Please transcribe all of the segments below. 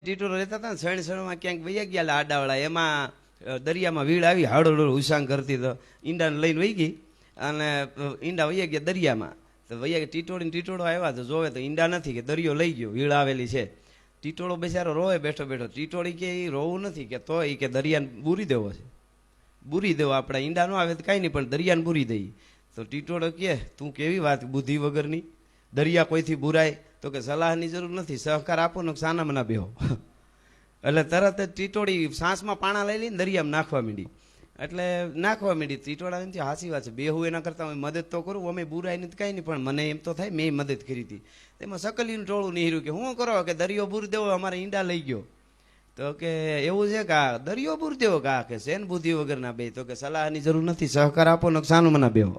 ટીટોરો રહેતા હતા ને સણ ક્યાંક વૈયા ગયા આડાવાળા એમાં દરિયામાં વીળ આવી હાડો ઉસાંગ કરતી તો ઈંડાને લઈને વહી ગઈ અને ઈંડા વૈયા ગયા દરિયામાં તો વૈયા ટીટોળો આવ્યા તો જોવે તો ઈંડા નથી કે દરિયો લઈ ગયો વીળ આવેલી છે. ટીટોળો બેચારો રોવે બેઠો બેઠો. ટીટોળી કે એ રોવું નથી કે તો એ કે દરિયાને બૂરી દેવો છે, બૂરી દેવો. આપણા ઈંડા ન આવે તો કાંઈ નહીં પણ દરિયાને બૂરી દઈએ. તો ટીટોળો કહે તું કેવી વાત બુદ્ધિ વગરની, દરિયા કોઈથી બુરાય તો કે સલાહની જરૂર નથી, સહકાર આપો ને સાનામાં ના બેહો. એટલે તરત જ ટીટોળી સાંસમાં પાણા લઈ લઈને દરિયામાં નાખવા માંડી. એટલે નાખવા માંડી. ટીટોળા એમ હાસી વાત છે, બેહું એના કરતાં મદદ તો કરું, અમે બુરાય નથી કાંઈ નહીં, પણ મને એમ તો થાય મેં મદદ કરી હતી. તેમાં સકલીનું ટોળું નીહર્યું કે હું કરો કે દરિયો બૂર દેવો, અમારે ઈંડા લઈ ગયો. તો કે એવું છે કે આ દરિયો બૂર દેવો કા કે શેન બુદ્ધિ વગરના બે, તો કે સલાહની જરૂર નથી, સહકાર આપો ને સાનું ના બેહો.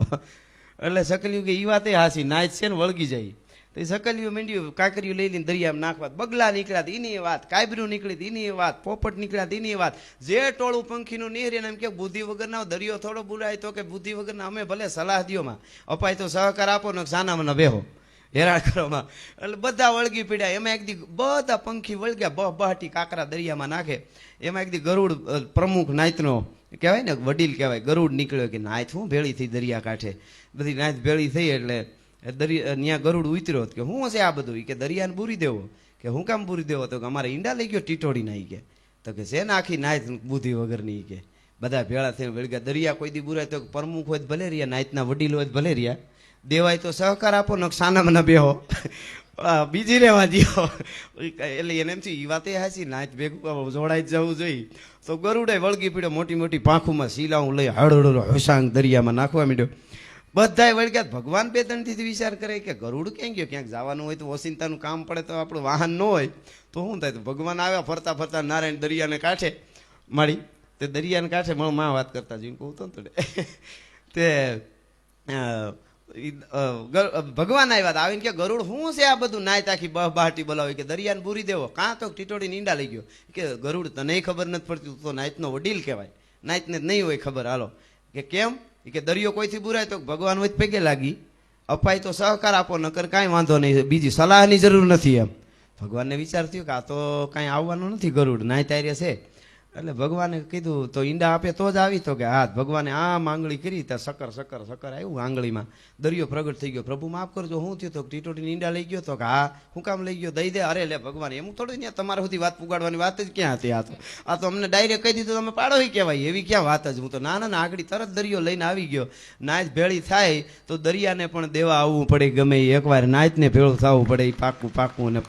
એટલે સકલ્યું કે એ વાતે હાસી નાચ છે ને વળગી જાય. તો એ સકલિયું માંડ્યું કાંકરીયું લઈ લઈને દરિયામાં નાખવા. બગલા નીકળ્યા એની વાત, કાયબરું નીકળી એની વાત, પોપટ નીકળ્યા એની વાત. જે ટોળું પંખીનું નીહરીને એમ કે બુદ્ધિ વગરના દરિયો થોડો બુરાય તો કે બુદ્ધિ વગરના અમે ભલે સલાહ દ્યોમાં અપાય તો સહકાર આપો ને સાનામાં ન બેહો, હેરાન કરવામાં. એટલે બધા વળગી પીડ્યા. એમાં એક દી બધા પંખી વળગ્યા, બહાટી કાંકરા દરિયામાં નાખે. એમાં એક દી ગરુડ પ્રમુખ નાયતનો કહેવાય ને વડીલ કહેવાય, ગરુડ નીકળ્યો કે નાયત હું ભેળી થઈ દરિયા કાંઠે, બધી નાયત ભેળી થઈ. એટલે ત્યાં ગરુડ ઉતર્યો કે શું હશે આ બધું, કે દરિયાને બૂરી દેવો. કે હું કામ બૂરી દેવો, તો કે અમારે ઈંડા લઈ ગયો ટીટોળી ના. કે તો કે છે ને આખી નાયત બુદ્ધિ વગરની. કે બધા ભેળા થઈને વળગ્યા. દરિયા કોઈ દી બુરાય તો પ્રમુખ હોય ભલે રહ્યા, નાયતના વડીલ હોય ભલે રહ્યા, દેવાય તો સહકાર આપો ને સાનામાં ન બેહો, બીજી રહેવા દો. એટલે એને એમ થયું એ વાતે હાસી, નાચ ભેગું જોડાઈ જવું જોઈએ. તો ગરુડે વળગી પીડ્યો, મોટી મોટી પાંખુમાં શીલાવું લઈ હળહળો હોસાંગ દરિયામાં નાખવા માંડ્યો. બધાય વળગ્યા. ભગવાન બે ત્રણથી વિચાર કરે કે ગરુડ ક્યાં ગયો, ક્યાંક જવાનું હોય તો ઓસિંતાનું કામ પડે તો આપણું વાહન ન હોય તો શું થાય. તો ભગવાન આવ્યા ફરતા ફરતા નારાયણ દરિયાને કાંઠે મારી. તે દરિયાને કાંઠે માં વાત કરતા જોઈને કહું તો તે ભગવાન આવ્યા આવીને કે ગરુડ શું છે આ બધું નાય તાખી બહાટી બોલાવી, કે દરિયાને બૂરી દેવો કાં તો ટીટોળીને ઈંડા લઈ ગયો. કે ગરુડ તને ખબર નથી પડતી, તો નાયતનો વડીલ કહેવાય, નાયતને નહીં હોય ખબર. હાલો કે કેમ, કે દરિયો કોઈથી બુરાય તો ભગવાન વચ્ચે પગે લાગી અપાય તો સહકાર આપો, નકર કાંઈ વાંધો નહીં, બીજી સલાહની જરૂર નથી. એમ ભગવાનને વિચાર થયો કે આ તો કાંઈ આવવાનું નથી ગરુડ, નાય તાર્ય છે. એટલે ભગવાને કીધું તો ઈંડા આપે તો જ આવી. તો કે હા. ભગવાને આમ આંગળી કરી ત્યાં સકર સકર સકર આવ્યું આંગળીમાં, દરિયો પ્રગટ થઈ ગયો. પ્રભુ માફ કરજો, શું થયું? તો ટીટોટીને ઈંડા લઈ ગયો. તો કે હા. હું કામ લઈ ગયો? દઈ દે. અરે લે ભગવાન, એમ થોડું ત્યાં તમારા સુધી વાત પુગાડવાની વાત જ ક્યાં હતી. આ તો અમને ડાયરેક્ટ કહી દીધું તમે પાડો કહેવાય, એવી ક્યાં વાત જ. હું તો ના આગળ તરત દરિયો લઈને આવી ગયો. નાચ ભેળી થાય તો દરિયાને પણ દેવા આવવું પડે, ગમે એકવાર નાચને ભેળું થવું પડે, પાકું અને